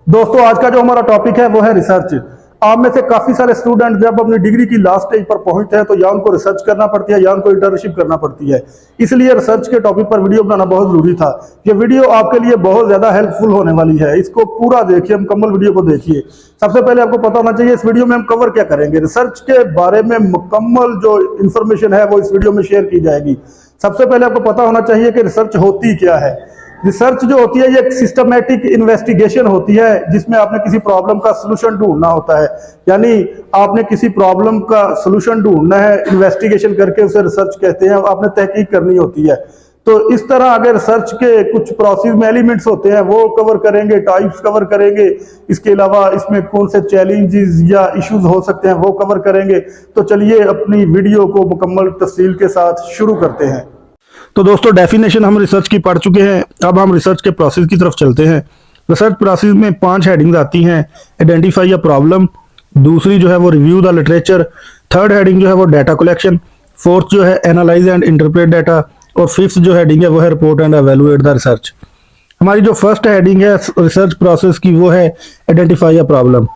दोस्तों आज का जो हमारा टॉपिक है वो है रिसर्च। आप में से काफी सारे स्टूडेंट जब अपनी डिग्री की लास्ट स्टेज पर पहुंचते हैं तो या उनको रिसर्च करना पड़ती है या उनको इंटर्नशिप करना पड़ती है। इसलिए रिसर्च के टॉपिक पर वीडियो बनाना बहुत जरूरी था। ये वीडियो आपके लिए बहुत ज्यादा हेल्पफुल होने वाली है, इसको पूरा देखिए, मुकम्मल वीडियो को देखिए। सबसे पहले आपको पता होना चाहिए इस वीडियो में हम कवर क्या करेंगे। रिसर्च के बारे में मुकम्मल जो इंफॉर्मेशन है वो इस वीडियो में शेयर की जाएगी। सबसे पहले आपको पता होना चाहिए कि रिसर्च होती क्या है। रिसर्च जो होती है ये एक सिस्टमैटिक इन्वेस्टिगेशन होती है जिसमें आपने किसी प्रॉब्लम का सलूशन ढूंढना होता है। यानी आपने किसी प्रॉब्लम का सलूशन ढूंढना है, इन्वेस्टिगेशन करके उसे रिसर्च कहते हैं, आपने तहकीक करनी होती है। तो इस तरह अगर रिसर्च के कुछ प्रोसेस में एलिमेंट्स होते हैं वो कवर करेंगे, टाइप्स कवर करेंगे, इसके अलावा इसमें कौन से चैलेंजेस या इश्यूज हो सकते हैं वो कवर करेंगे। तो चलिए अपनी वीडियो को मुकम्मल तफसील के साथ शुरू करते हैं। तो दोस्तों डेफिनेशन हम रिसर्च की पढ़ चुके हैं, अब हम रिसर्च के प्रोसेस की तरफ चलते हैं। रिसर्च प्रोसेस में 5 हेडिंग्स आती हैं। आइडेंटिफाई अ प्रॉब्लम, दूसरी जो है वो review the literature, third heading जो है वो डाटा कलेक्शन, फोर्थ जो है एनालाइज एंड इंटरप्रेट डाटा, और फिफ्थ जो हेडिंग है वो है report and evaluate the research. हमारी जो फर्स्ट हेडिंग है रिसर्च प्रोसेस की वो है आइडेंटिफाई अ प्रॉब्लम।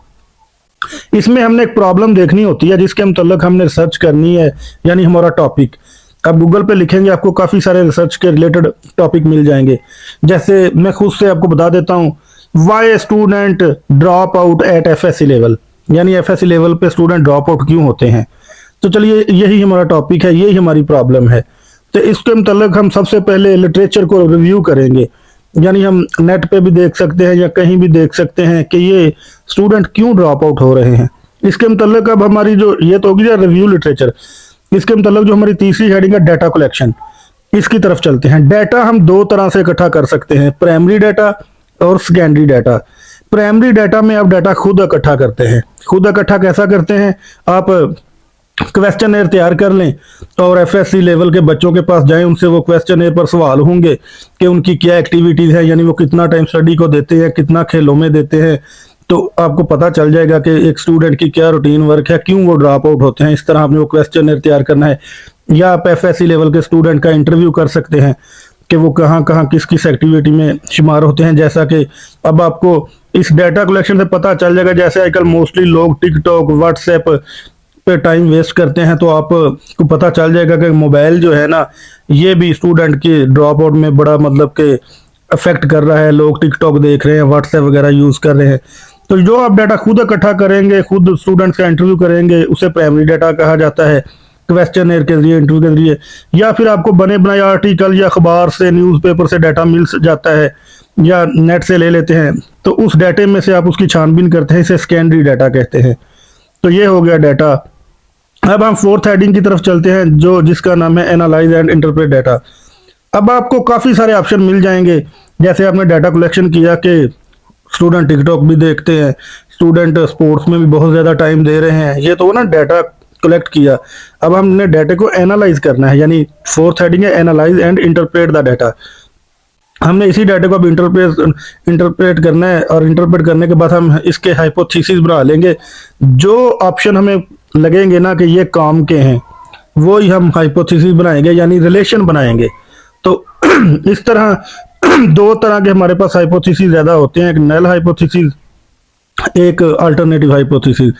इसमें हमने एक प्रॉब्लम देखनी होती है जिसके मतलब हमने रिसर्च करनी है, यानी हमारा टॉपिक। आप गूगल पे लिखेंगे आपको काफ़ी सारे रिसर्च के रिलेटेड टॉपिक मिल जाएंगे। जैसे मैं खुद से आपको बता देता हूँ, why student drop out at FSc level, यानी एफएससी लेवल पे स्टूडेंट ड्रॉप आउट क्यों होते हैं। तो चलिए यही हमारा टॉपिक है, यही हमारी प्रॉब्लम है। तो इसके मतलब हम सबसे पहले लिटरेचर को रिव्यू करेंगे, यानी हम नेट पे भी देख सकते हैं या कहीं भी देख सकते हैं कि ये स्टूडेंट क्यों ड्रॉप आउट हो रहे हैं। इसके मतलब अब हमारी जो ये तो होगी रिव्यू लिटरेचर। इसके मतलब जो हमारी तीसरी हेडिंग है डाटा कलेक्शन, इसकी तरफ चलते हैं। डाटा हम 2 तरह से इकट्ठा कर सकते हैं, प्राइमरी डाटा और सेकेंडरी डाटा। प्राइमरी डाटा में आप डाटा खुद इकट्ठा करते हैं। खुद इकट्ठा कैसा करते हैं, आप क्वेश्चनर तैयार कर लें और एफएससी लेवल के बच्चों के पास जाएं, उनसे वो क्वेश्चनर पर सवाल होंगे कि उनकी क्या एक्टिविटीज़ है, यानी वो कितना टाइम स्टडी को देते हैं, कितना खेलों में देते हैं। तो आपको पता चल जाएगा कि एक स्टूडेंट की क्या रूटीन वर्क है, क्यों वो ड्रॉप आउट होते हैं। इस तरह आपने वो क्वेश्चनर तैयार करना है। या आप एफएससी लेवल के स्टूडेंट का इंटरव्यू कर सकते हैं कि वो कहाँ कहाँ किस किस एक्टिविटी में शुमार होते हैं। जैसा कि अब आपको इस डाटा कलेक्शन से पता चल जाएगा, जैसे आजकल मोस्टली लोग टिकटॉक व्हाट्सएप पे टाइम वेस्ट करते हैं, तो आपको पता चल जाएगा कि मोबाइल जो है ना ये भी स्टूडेंट के ड्रॉप आउट में बड़ा मतलब कि अफेक्ट कर रहा है। लोग टिकटॉक देख रहे हैं, व्हाट्सएप वगैरह यूज़ कर रहे हैं। तो जो आप डाटा खुद इकट्ठा करेंगे, खुद स्टूडेंट्स का इंटरव्यू करेंगे, उसे प्राइमरी डाटा कहा जाता है, क्वेश्चनर के जरिए, इंटरव्यू के जरिए। या फिर आपको बने बनाए आर्टिकल या अखबार से, न्यूज़पेपर से डाटा मिल जाता है या नेट से ले लेते हैं, तो उस डाटे में से आप उसकी छानबीन करते हैं, इसे सेकेंडरी डाटा कहते हैं। तो ये हो गया डाटा। अब हम फोर्थ हेडिंग की तरफ चलते हैं जो जिसका नाम है एनालाइज एंड इंटरप्रेट डाटा। अब आपको काफ़ी सारे ऑप्शन मिल जाएंगे। जैसे आपने डाटा कलेक्शन किया कि स्टूडेंट टिकटॉक भी देखते हैं, स्टूडेंट स्पोर्ट्स में भी बहुत ज़्यादा टाइम दे रहे हैं, ये तो ना डाटा कलेक्ट किया। अब हमने डाटा को एनालाइज करना है, यानी फोर्थ हेडिंग है analyse and interpret the data. हमने इसी डाटा को अब इंटरप्रेट करना है, और इंटरप्रेट करने के बाद हम इसके हाइपोथेसिस बना लेंगे। जो ऑप्शन हमें लगेंगे ना कि ये काम के हैं, वो ही हम हाइपोथेसिस बनाएंगे, यानी रिलेशन बनाएंगे। तो इस तरह 2 तरह के हमारे पास हाइपोथेसिस ज़्यादा होते हैं, एक नल हाइपोथेसिस, एक अल्टरनेटिव हाइपोथेसिस।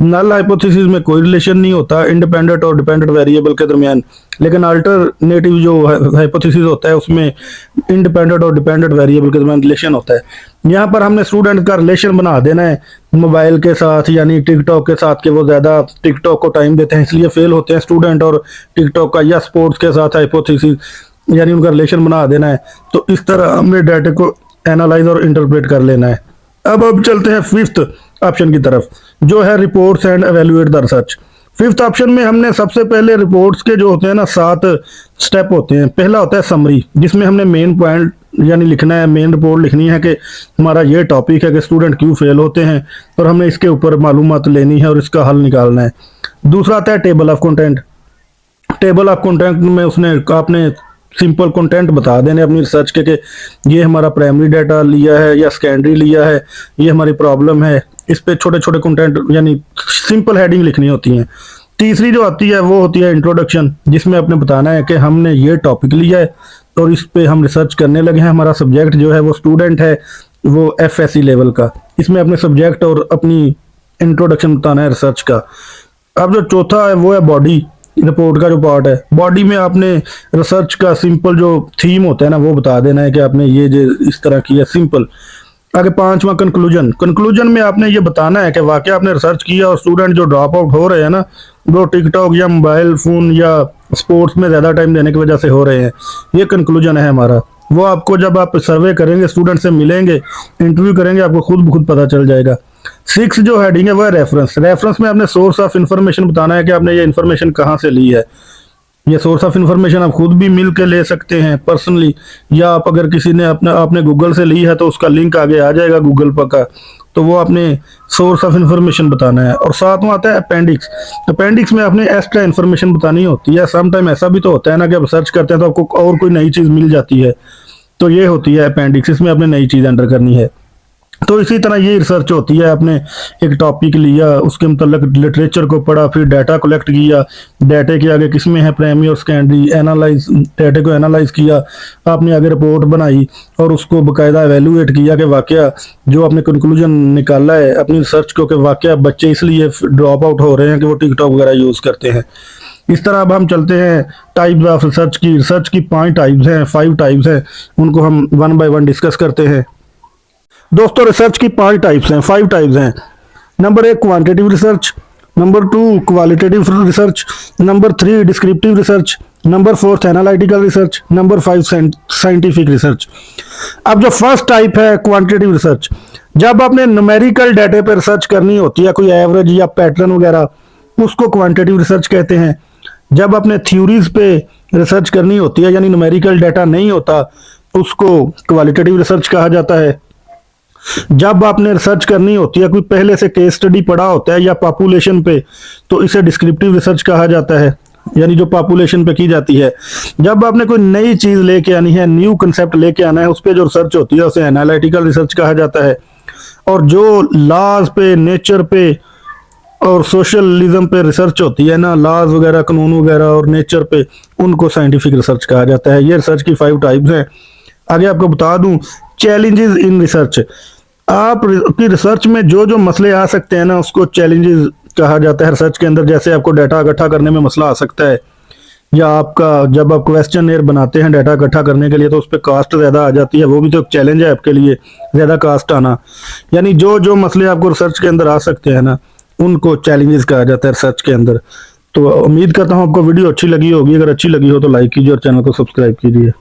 नल हाइपोथेसिस में कोई रिलेशन नहीं होता इंडिपेंडेंट और डिपेंडेंट वेरिएबल के दरमियान, लेकिन अल्टरनेटिव जो हाइपोथेसिस होता है उसमें इंडिपेंडेंट और डिपेंडेंट वेरिएबल के दरमियान रिलेशन होता है। यहाँ पर हमने स्टूडेंट का रिलेशन बना देना है मोबाइल के साथ, यानी टिकटॉक के साथ, कि वो ज़्यादा टिकटॉक को टाइम देते हैं इसलिए फेल होते हैं स्टूडेंट, और टिकटॉक का या स्पोर्ट्स के साथ हाइपोथेसिस, यानी उनका रिलेशन बना देना है। तो इस तरह हमने डाटा को एनालाइज और इंटरप्रेट कर लेना है। अब चलते हैं फिफ्थ ऑप्शन की तरफ, जो है reports and evaluate the research. Fifth option में हमने सबसे पहले रिपोर्ट्स के जो होते हैं ना 7 स्टेप होते हैं। पहला होता है समरी, जिसमें हमने मेन पॉइंट यानी लिखना है, मेन रिपोर्ट लिखनी है कि हमारा ये टॉपिक है कि स्टूडेंट क्यों फेल होते हैं, और हमने इसके ऊपर मालूमात लेनी है और इसका हल निकालना है। दूसरा आता है table of content. Table of content में आपने सिंपल कंटेंट बता देने अपनी रिसर्च के कि ये हमारा प्राइमरी डाटा लिया है या सेकेंडरी लिया है, ये हमारी प्रॉब्लम है। इस पे छोटे छोटे कंटेंट यानी सिंपल हेडिंग लिखनी होती हैं। तीसरी जो आती है वो होती है इंट्रोडक्शन, जिसमें आपने बताना है कि हमने ये टॉपिक लिया है और इस पे हम रिसर्च करने लगे हैं, हमारा सब्जेक्ट जो है वो स्टूडेंट है, वो FSC लेवल का। इसमें अपने सब्जेक्ट और अपनी इंट्रोडक्शन बताना है रिसर्च का। अब जो चौथा है वो है बॉडी रिपोर्ट का जो पार्ट है। बॉडी में आपने रिसर्च का सिंपल जो थीम होता है ना वो बता देना है कि आपने ये जो इस तरह किया सिंपल। आगे पांचवा कंक्लूजन। कंक्लूजन में आपने ये बताना है कि वाकई आपने रिसर्च किया और स्टूडेंट जो ड्रॉप आउट हो रहे हैं ना वो टिकटॉक या मोबाइल फ़ोन या स्पोर्ट्स में ज़्यादा टाइम देने की वजह से हो रहे हैं। ये कंक्लूजन है हमारा। वो आपको जब आप सर्वे करेंगे, स्टूडेंट से मिलेंगे, इंटरव्यू करेंगे, आपको खुद ब खुद पता चल जाएगा। 6 जो हेडिंग है वो है रेफरेंस। रेफरेंस में आपने सोर्स ऑफ इंफॉर्मेशन बताना है कि आपने ये इन्फॉर्मेशन कहाँ से ली है। ये सोर्स ऑफ इंफॉर्मेशन आप खुद भी मिल के ले सकते हैं पर्सनली, या आप अगर किसी ने आपने गूगल से ली है तो उसका लिंक आगे आ जाएगा गूगल पर का, तो वो आपने सोर्स ऑफ इंफॉर्मेशन बताना है। और साथ में आता है अपेंडिक्स। अपेंडिक्स में आपने एक्स्ट्रा इंफॉर्मेशन बतानी होती है। सम टाइम ऐसा भी तो होता है ना कि आप सर्च करते हैं तो आपको और कोई नई चीज़ मिल जाती है, तो ये होती है अपेंडिक्स। इसमें आपने नई चीज़ एंटर करनी है। तो इसी तरह ये रिसर्च होती है। आपने एक टॉपिक लिया, उसके मतलब लिटरेचर को पढ़ा, फिर डाटा कलेक्ट किया, डाटे के आगे किसमें है प्राइमरी और सेकेंडरी, एनालाइज, डाटे को एनालाइज किया, आपने आगे रिपोर्ट बनाई और उसको बाकायदा एवेलुएट किया कि वाकया जो आपने कंक्लूजन निकाला है अपनी रिसर्च को कि वाकया बच्चे इसलिए ड्रॉप आउट हो रहे हैं कि वो टिकटॉक वगैरह यूज़ करते हैं। इस तरह अब हम चलते हैं टाइप्स ऑफ रिसर्च की। रिसर्च की 5 टाइप्स हैं, 5 टाइप्स हैं, उनको हम 1 बाय 1 डिस्कस करते हैं। दोस्तों रिसर्च की 5 टाइप्स हैं, 5 टाइप्स हैं। Number 1 quantitative research, number 2 qualitative research, number 3 descriptive research, number 4 analytical research, number 5 scientific research. अब जो फर्स्ट टाइप है क्वांटिटेटिव रिसर्च, जब आपने न्यूमेरिकल डाटे पर रिसर्च करनी होती है, कोई एवरेज या पैटर्न वगैरह, उसको क्वांटिटेटिव रिसर्च कहते हैं। जब आपने थ्योरीज पे रिसर्च करनी होती है यानी न्यूमेरिकल डाटा नहीं होता, उसको क्वालिटेटिव रिसर्च कहा जाता है। जब आपने रिसर्च करनी होती है, कोई पहले से केस स्टडी पढ़ा होता है या पॉपुलेशन पे, तो इसे डिस्क्रिप्टिव रिसर्च कहा जाता है, यानी जो पॉपुलेशन पे की जाती है। जब आपने कोई नई चीज लेके आनी है, न्यू कंसेप्ट लेके आना है, उस पर जो रिसर्च होती है उसे एनालिटिकल रिसर्च कहा जाता है। और जो लॉज पे, नेचर पे और सोशलिज्म पे रिसर्च होती है ना, लॉज वगैरह, कानून वगैरह और नेचर पे, उनको साइंटिफिक रिसर्च कहा जाता है। ये रिसर्च की 5 टाइप्स हैं। आगे आपको बता दूं चैलेंजेस इन रिसर्च। आप की रिसर्च में जो जो मसले आ सकते हैं ना, उसको चैलेंजेस कहा जाता है रिसर्च के अंदर। जैसे आपको डाटा इकट्ठा करने में मसला आ सकता है, या आपका जब आप क्वेश्चनएयर बनाते हैं डाटा इकट्ठा करने के लिए तो उस पर कास्ट ज़्यादा आ जाती है, वो भी तो एक चैलेंज है आपके लिए, ज़्यादा कास्ट आना। यानी जो जो मसले आपको रिसर्च के अंदर आ सकते हैं ना, उनको चैलेंजेस कहा जाता है रिसर्च के अंदर। तो उम्मीद करता हूँ आपको वीडियो अच्छी लगी होगी। अगर अच्छी लगी हो तो लाइक कीजिए और चैनल को सब्सक्राइब कीजिए।